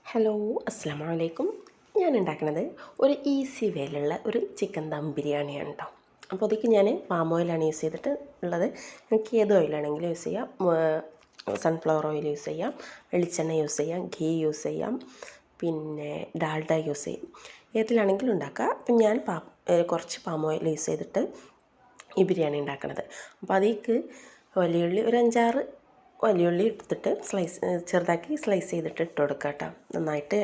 Hello, അസ്സലാമു അലൈക്കും. ഞാൻ ഉണ്ടാക്കുന്നത് ഒരു ഈസി വേയിലുള്ള ഒരു ചിക്കൻ ദം ബിരിയാണിയാണ് കേട്ടോ. അപ്പോൾ അതിലേക്ക് ഞാൻ പാം ഓയിലാണ് യൂസ് ചെയ്തിട്ട് ഉള്ളത്. നിങ്ങൾക്ക് ഏത് ഓയിലാണെങ്കിലും യൂസ് ചെയ്യാം. സൺഫ്ലവർ ഓയിൽ യൂസ് ചെയ്യാം, വെളിച്ചെണ്ണ യൂസ് ചെയ്യാം, ഗീ യൂസ് ചെയ്യാം, പിന്നെ ഡാൽഡ യൂസ് ചെയ്യും. ഏതിലാണെങ്കിലും ഉണ്ടാക്കുക. അപ്പം ഞാൻ കുറച്ച് പാം ഓയിൽ യൂസ് ചെയ്തിട്ട് ഈ ബിരിയാണി ഉണ്ടാക്കണത്. അപ്പോൾ അതിലേക്ക് വലിയുള്ളി ഒരു 5-6 വലിയുള്ളി എടുത്തിട്ട് ചെറുതാക്കി സ്ലൈസ് ചെയ്തിട്ട് ഇട്ട് കൊടുക്കുക കേട്ടോ. നന്നായിട്ട്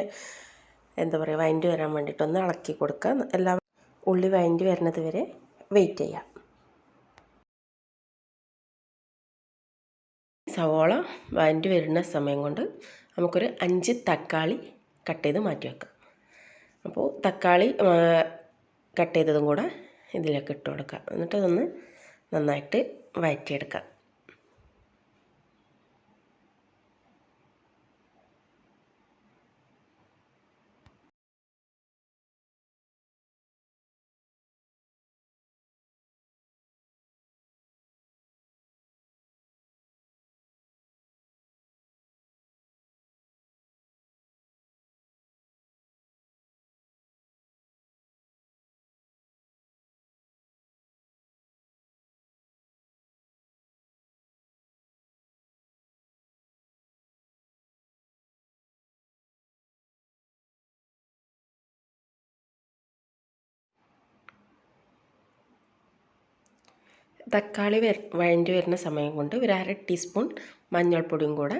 വഴണ്ടി വരാൻ വേണ്ടിയിട്ടൊന്ന് ഇളക്കി കൊടുക്കുക. എല്ലാ ഉള്ളി വഴണ്ടി വരുന്നത് വരെ വെയിറ്റ് ചെയ്യാം. സവോള വഴണ്ടി വരുന്ന സമയം കൊണ്ട് നമുക്കൊരു 5 തക്കാളി കട്ട് ചെയ്ത് മാറ്റി വെക്കാം. അപ്പോൾ തക്കാളി കട്ട് ചെയ്തതും കൂടെ ഇതിലേക്ക് ഇട്ട് കൊടുക്കുക. എന്നിട്ട് അതൊന്ന് നന്നായിട്ട് വഴറ്റിയെടുക്കാം. തക്കാളി വഴണ്ടി വരുന്ന സമയം കൊണ്ട് ഒരു 1/2 ടീസ്പൂൺ മഞ്ഞൾപ്പൊടിയും കൂടെ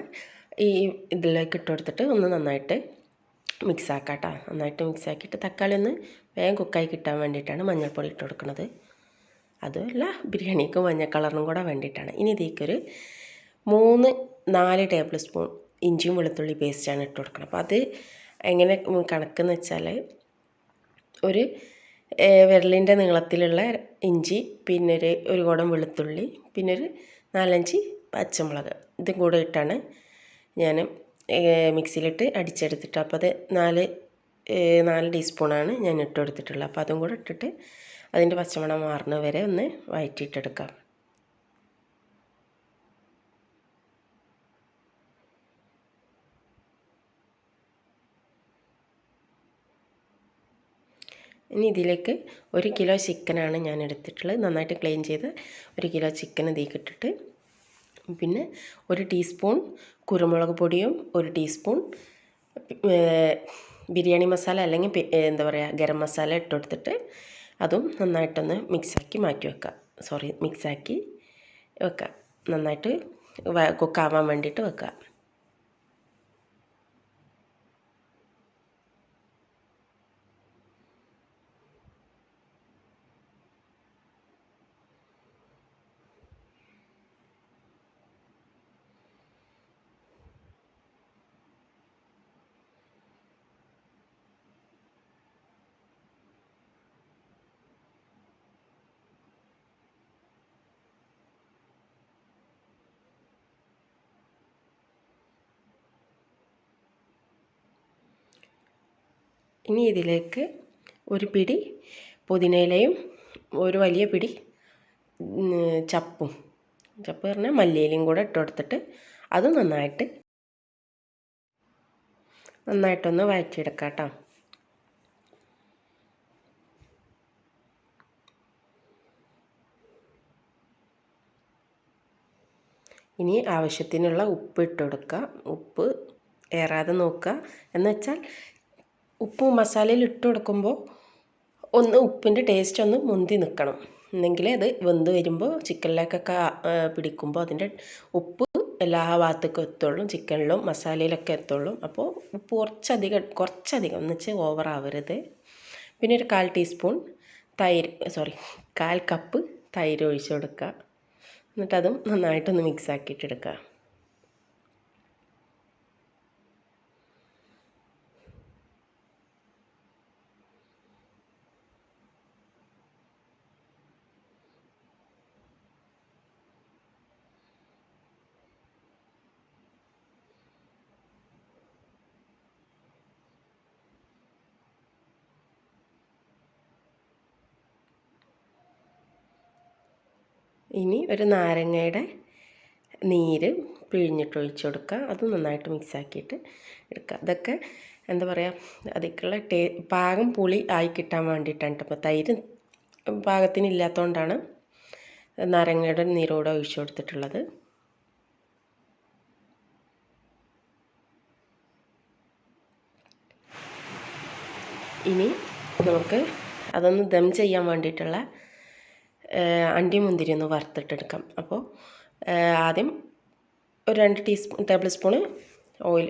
ഈ ഇതിലേക്ക് ഇട്ട് കൊടുത്തിട്ട് ഒന്ന് നന്നായിട്ട് മിക്സാക്കാം കേട്ടോ. നന്നായിട്ട് മിക്സാക്കിയിട്ട് തക്കാളി ഒന്ന് വേഗം കുക്കായി കിട്ടാൻ വേണ്ടിയിട്ടാണ് മഞ്ഞൾപ്പൊടി ഇട്ട് കൊടുക്കുന്നത്. അതുമല്ല, ബിരിയാണിക്ക് മഞ്ഞ കളറിനും കൂടെ വേണ്ടിയിട്ടാണ്. ഇനി ഇതിലേക്കൊരു 3-4 ടേബിൾ സ്പൂൺ ഇഞ്ചിയും വെളുത്തുള്ളി പേസ്റ്റാണ് ഇട്ട് കൊടുക്കുന്നത്. അപ്പോൾ അത് എങ്ങനെ കണക്കെന്ന് വെച്ചാൽ ഒരു വിരലിൻ്റെ നീളത്തിലുള്ള ഇഞ്ചി, പിന്നെ ഒരു കുടം വെളുത്തുള്ളി, പിന്നെ ഒരു 4-5 പച്ചമുളക്, ഇതും കൂടെ ഇട്ടാണ് ഞാൻ മിക്സിയിലിട്ട് അടിച്ചെടുത്തിട്ട്. അപ്പോൾ അത് 4 ടീസ്പൂണാണ് ഞാൻ ഇട്ട് കൊടുത്തിട്ടുള്ളത്. അപ്പോൾ അതും കൂടെ ഇട്ടിട്ട് അതിൻ്റെ പച്ചമണം മാറുന്ന വരെ ഒന്ന് വഴറ്റിയിട്ടെടുക്കാം. ഇനി ഇതിലേക്ക് 1 കിലോ ചിക്കനാണ് ഞാൻ എടുത്തിട്ടുള്ളത്. നന്നായിട്ട് ക്ലീൻ ചെയ്ത് 1 കിലോ ചിക്കൻ ഇതിലേക്ക് ഇട്ടിട്ട്, പിന്നെ 1 ടീസ്പൂൺ കുരുമുളക് പൊടിയും 1 ടീസ്പൂൺ ബിരിയാണി മസാല അല്ലെങ്കിൽ ഗരം മസാല ഇട്ട് കൊടുത്തിട്ട് അതും നന്നായിട്ടൊന്ന് മിക്സാക്കി വെക്കുക. നന്നായിട്ട് കുക്കാവാൻ വേണ്ടിയിട്ട് വെക്കുക. ഇനി ഇതിലേക്ക് ഒരു പിടി പുതിനയിലയും ഒരു വലിയ പിടി ചപ്പ് പറഞ്ഞാൽ മല്ലിയിലയും കൂടെ ഇട്ട് കൊടുത്തിട്ട് അത് നന്നായിട്ടൊന്ന് വഴറ്റിയെടുക്കാം കേട്ടോ. ഇനി ആവശ്യത്തിനുള്ള ഉപ്പ് ഇട്ട് കൊടുക്കുക. ഉപ്പ് ഏറാതെ നോക്കുക. എന്നുവെച്ചാൽ ഉപ്പും മസാലയിൽ ഇട്ട് കൊടുക്കുമ്പോൾ ഉപ്പിൻ്റെ ടേസ്റ്റ് ഒന്ന് മുന്തി നിൽക്കണം. എന്നെങ്കിലേ അത് വെന്ത് വരുമ്പോൾ ചിക്കനിലേക്കൊക്കെ പിടിക്കുമ്പോൾ അതിൻ്റെ ഉപ്പ് എല്ലാ ഭാഗത്തേക്കും എത്തുള്ളൂ, ചിക്കനിലും മസാലയിലൊക്കെ എത്തുള്ളൂ. അപ്പോൾ ഉപ്പ് കുറച്ചധികം എന്ന് വെച്ചാൽ ഓവറാവരുത്. പിന്നെ ഒരു 1/4 കപ്പ് തൈര് ഒഴിച്ച് കൊടുക്കുക. എന്നിട്ടതും നന്നായിട്ടൊന്ന് മിക്സ് ആക്കിയിട്ടെടുക്കുക. ഇനി ഒരു നാരങ്ങയുടെ നീര് പിഴിഞ്ഞിട്ട് ഒഴിച്ച് കൊടുക്കുക. അത് നന്നായിട്ട് മിക്സാക്കിയിട്ട് എടുക്കുക. ഇതൊക്കെ എന്താ പറയുക, അതിലേക്കുള്ള പാകം പുളി ആയി കിട്ടാൻ വേണ്ടിയിട്ടാണ്. ഇപ്പോൾ തൈര് പാകത്തിനില്ലാത്തതുകൊണ്ടാണ് നാരങ്ങയുടെ നീരോടെ ഒഴിച്ചു കൊടുത്തിട്ടുള്ളത്. ഇനി നമുക്ക് അതൊന്ന് ദം ചെയ്യാൻ വേണ്ടിയിട്ടുള്ള അണ്ടി മുന്തിരി ഒന്ന് വറുത്തിട്ടെടുക്കാം. അപ്പോൾ ആദ്യം ഒരു 2 ടേബിൾ സ്പൂണ് ഓയിൽ,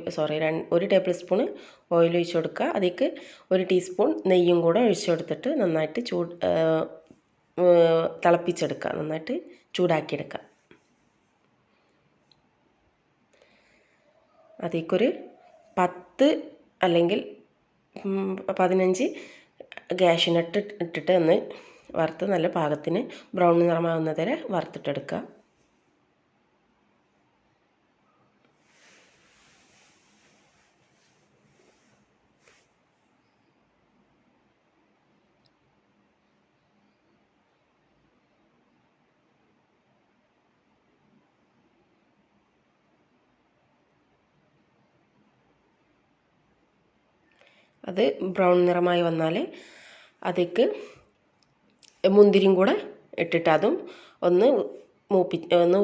ഒരു ടേബിൾ സ്പൂണ് ഓയിൽ ഒഴിച്ച് കൊടുക്കുക. അതിലേക്ക് 1 ടീസ്പൂൺ നെയ്യും കൂടെ ഒഴിച്ച് കൊടുത്തിട്ട് നന്നായിട്ട് തിളപ്പിച്ചെടുക്കുക, നന്നായിട്ട് ചൂടാക്കിയെടുക്കുക. അതിലേക്കൊരു 10 അല്ലെങ്കിൽ 15 കാഷ്യൂനട്ട് ഇട്ടിട്ട് ഒന്ന് വറുത്ത് നല്ല പാകത്തിന് ബ്രൗൺ നിറമാകുന്നത് വരെ വറുത്തിട്ടെടുക്കുക. അത് ബ്രൗൺ നിറമായി വന്നാൽ അതിലേക്ക് മുന്തിരിയും കൂടെ ഇട്ടിട്ട് അതും ഒന്ന്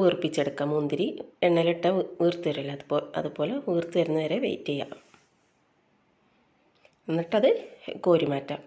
വീർപ്പിച്ചെടുക്കാം. മുന്തിരി എണ്ണയിലിട്ട വീർത്ത് വരില്ല, അതുപോലെ വീർത്ത് വരുന്ന വരെ വെയിറ്റ് ചെയ്യാം. എന്നിട്ടത് കോരി മാറ്റാം.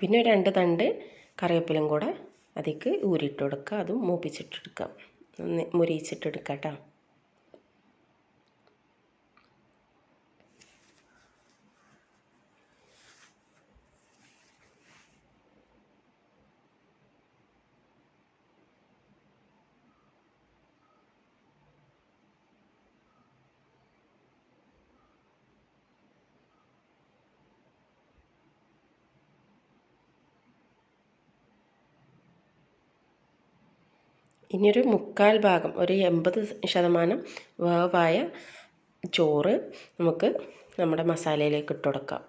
പിന്നെ 2 തണ്ട് കറിവേപ്പിലയും കൂടെ അതിലേക്ക് ഊരിയിട്ട് കൊടുക്കുക. അതും മൂപ്പിച്ചിട്ടെടുക്കാം, മുരിയിച്ചിട്ടെടുക്കാം കേട്ടോ. ഇനിയൊരു 1/4 ഭാഗം, ഒരു 80% വേവായ ചോറ് നമുക്ക് നമ്മുടെ മസാലയിലേക്ക് ഇട്ട് കൊടുക്കാം.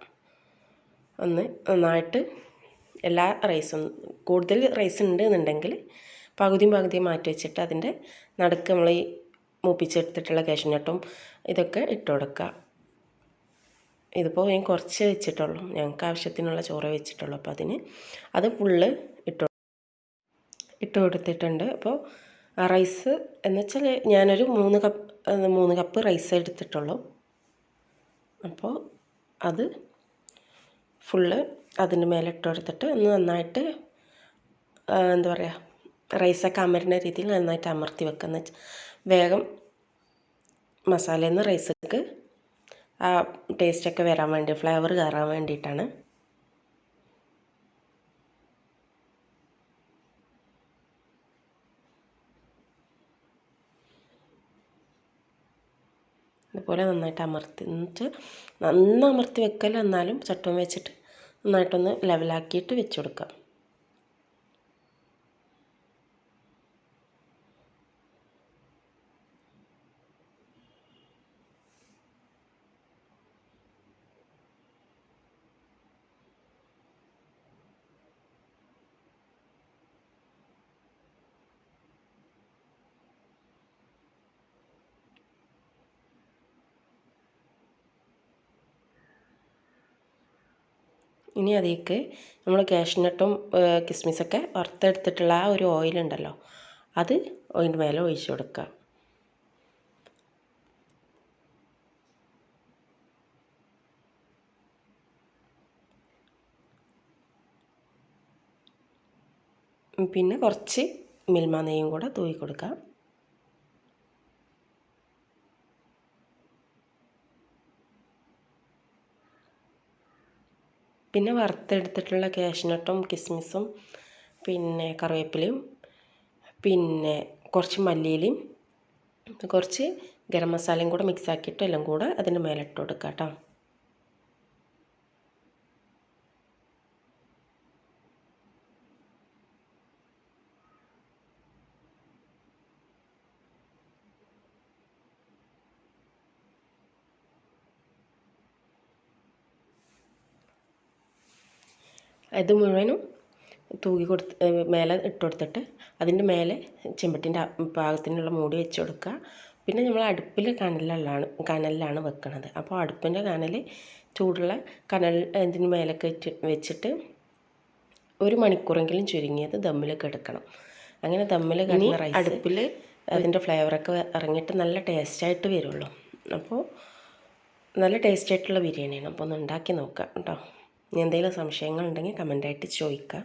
ഒന്ന് നന്നായിട്ട് എല്ലാ റൈസും, കൂടുതൽ റൈസ് ഉണ്ട് എന്നുണ്ടെങ്കിൽ പകുതിയും മാറ്റി വെച്ചിട്ട് അതിൻ്റെ നടുക്ക് നമ്മൾ ഈ മൂപ്പിച്ചെടുത്തിട്ടുള്ള കാഷ്യൂനട്ടും ഇതൊക്കെ ഇട്ട് കൊടുക്കുക. ഇതിപ്പോൾ ഞാൻ കുറച്ച് വെച്ചിട്ടുള്ളൂ, ഞങ്ങൾക്ക് ആവശ്യത്തിനുള്ള ചോറ് വെച്ചിട്ടുള്ളൂ. അപ്പോൾ അത് ഫുള്ള് ഇട്ട് കൊടുത്തിട്ടുണ്ട്. അപ്പോൾ റൈസ് എന്ന് വെച്ചാൽ ഞാനൊരു 3 കപ്പ് റൈസ് എടുത്തിട്ടുള്ളൂ. അപ്പോൾ അത് ഫുള്ള് അതിൻ്റെ മേലെ ഇട്ട് കൊടുത്തിട്ട് ഒന്ന് നന്നായിട്ട് എന്താ പറയുക, റൈസൊക്കെ അമരുന്ന രീതിയിൽ നന്നായിട്ട് അമർത്തി വെക്കുക. എന്ന് വെച്ചാൽ വേഗം മസാലയിൽ നിന്ന് റൈസൊക്കെ ആ ടേസ്റ്റൊക്കെ വരാൻ വേണ്ടി, ഫ്ലേവർ കയറാൻ വേണ്ടിയിട്ടാണ്. ഇതുപോലെ നന്നായിട്ട് എന്നിട്ട് അമർത്തി വെക്കല്ല, എന്നാലും ചട്ടും വെച്ചിട്ട് നന്നായിട്ടൊന്ന് ലെവലാക്കിയിട്ട് വെച്ച് കൊടുക്കാം. ഇനി അതിലേക്ക് നമ്മൾ കാഷ്നട്ടും കിസ്മിസൊക്കെ വറുത്തെടുത്തിട്ടുള്ള ആ ഒരു ഓയിലുണ്ടല്ലോ, അത് അതിൻ്റെ മേലെ ഒഴിച്ച് കൊടുക്കുക. പിന്നെ കുറച്ച് മിൽമ നെയ്യും കൂടെ തൂവി കൊടുക്കാം. പിന്നെ വറുത്തെടുത്തിട്ടുള്ള കാഷ്നട്ടും കിസ്മിസും പിന്നെ കറിവേപ്പിലയും പിന്നെ കുറച്ച് മല്ലിയിലയും കുറച്ച് ഗരം മസാലയും കൂടെ മിക്സ് ആക്കിയിട്ട് എല്ലാം കൂടെ അതിൻ്റെ മേലെ ഇട്ട് കൊടുക്കുക കേട്ടോ. ഇത് മുഴുവനും തൂക്കി കൊടുത്ത് മേലെ ഇട്ട് കൊടുത്തിട്ട് അതിൻ്റെ മേലെ ചെമ്പട്ടിൻ്റെ പാകത്തിനുള്ള മൂടി വെച്ച് കൊടുക്കുക. പിന്നെ നമ്മൾ അടുപ്പിൽ കനലിലാണ് വെക്കുന്നത്. അപ്പോൾ അടുപ്പിൻ്റെ കനൽ ചൂടുള്ള ഇതിന് മേലൊക്കെ വെച്ചിട്ട് 1 മണിക്കൂറെങ്കിലും ചുരുങ്ങിയത് ദമ്മിലൊക്കെ എടുക്കണം. അങ്ങനെ ദമ്മിൽ കിടന്ന റൈസ് അടുപ്പിൽ അതിൻ്റെ ഫ്ലേവറൊക്കെ ഇറങ്ങിയിട്ട് നല്ല ടേസ്റ്റായിട്ട് വരുള്ളൂ. അപ്പോൾ നല്ല ടേസ്റ്റായിട്ടുള്ള ബിരിയാണിയാണ്. അപ്പോൾ ഒന്ന് ഉണ്ടാക്കി നോക്കാം കേട്ടോ. ഇനി എന്തെങ്കിലും സംശയങ്ങളുണ്ടെങ്കിൽ കമൻ്റായിട്ട് ചോദിക്കാം.